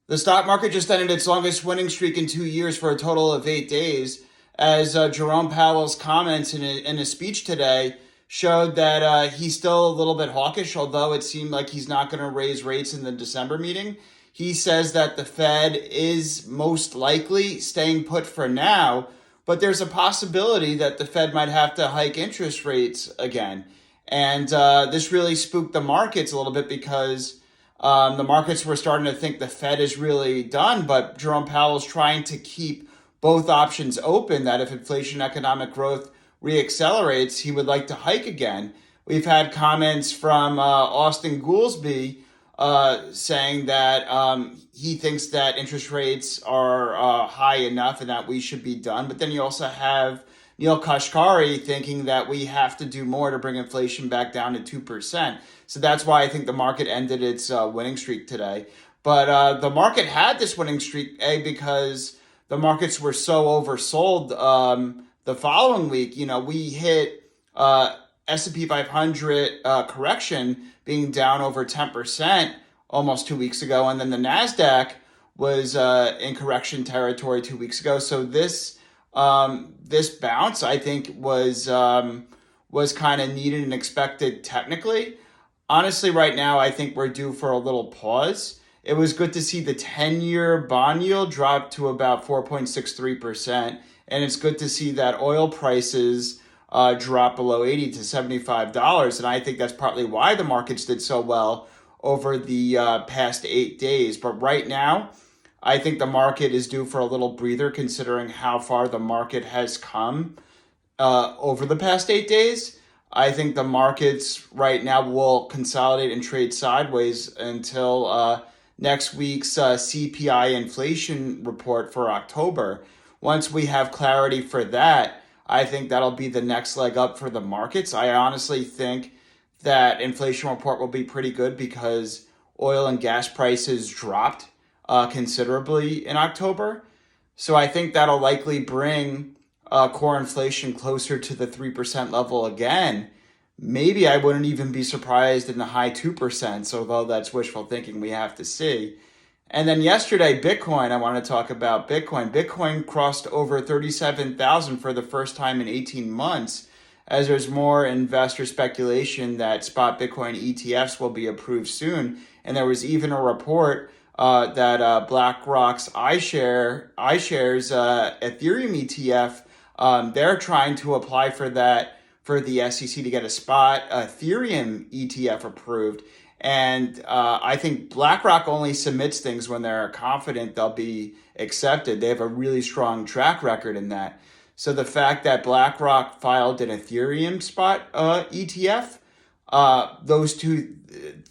The stock market just ended its longest winning streak in 2 years for a total of 8 days, as Jerome Powell's comments in a speech today showed that he's still a little bit hawkish, although it seemed like he's not going to raise rates in the December meeting. He says that the Fed is most likely staying put for now, but there's a possibility that the Fed might have to hike interest rates again. And this really spooked the markets a little bit because the markets were starting to think the Fed is really done, but Jerome Powell is trying to keep both options open, that if inflation and economic growth reaccelerates, he would like to hike again. We've had comments from Austin Goolsbee saying that he thinks that interest rates are high enough and that we should be done. But then you also have Neil Kashkari thinking that we have to do more to bring inflation back down to 2%. So that's why I think the market ended its winning streak today. But the market had this winning streak, because the markets were so oversold the following week. You know, we hit S&P 500 correction being down over 10% almost 2 weeks ago. And then the NASDAQ was in correction territory 2 weeks ago. So this bounce, I think, was kind of needed and expected technically. Honestly, right now, I think we're due for a little pause. It was good to see the 10-year bond yield drop to about 4.63%. And it's good to see that oil prices drop below $80 to $75. And I think that's partly why the markets did so well over the past 8 days. But right now, I think the market is due for a little breather considering how far the market has come over the past 8 days. I think the markets right now will consolidate and trade sideways until next week's CPI inflation report for October. Once we have clarity for that, I think that'll be the next leg up for the markets. I honestly think that inflation report will be pretty good because oil and gas prices dropped considerably in October. So I think that'll likely bring core inflation closer to the 3% level again. Maybe I wouldn't even be surprised in the high 2%, so although that's wishful thinking, we have to see. And then yesterday, Bitcoin, I want to talk about Bitcoin. Bitcoin crossed over 37,000 for the first time in 18 months, as there's more investor speculation that spot Bitcoin ETFs will be approved soon. And there was even a report that BlackRock's iShares Ethereum ETF, they're trying to apply for that for the SEC to get a spot Ethereum ETF approved. And I think BlackRock only submits things when they're confident they'll be accepted. They have a really strong track record in that. So the fact that BlackRock filed an Ethereum spot ETF, those two,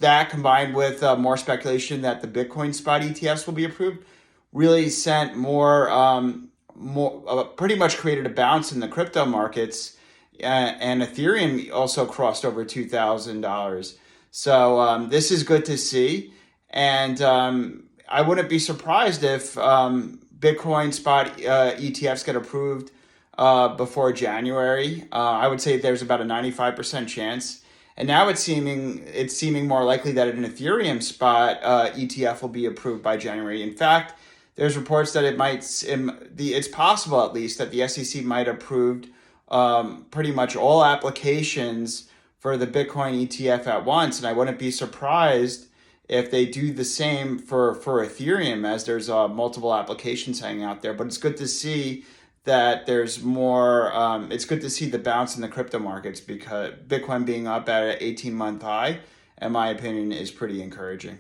that combined with more speculation that the Bitcoin spot ETFs will be approved, really sent pretty much created a bounce in the crypto markets. And Ethereum also crossed over $2,000. So this is good to see. And I wouldn't be surprised if Bitcoin spot ETFs get approved before January. I would say there's about a 95% chance. And now it's seeming more likely that an Ethereum spot ETF will be approved by January. In fact, there's reports that it's possible at least that the SEC might approve pretty much all applications for the Bitcoin ETF at once. And I wouldn't be surprised if they do the same for Ethereum, as there's multiple applications hanging out there. But it's good to see that there's more, it's good to see the bounce in the crypto markets, because Bitcoin being up at an 18-month high, in my opinion, is pretty encouraging.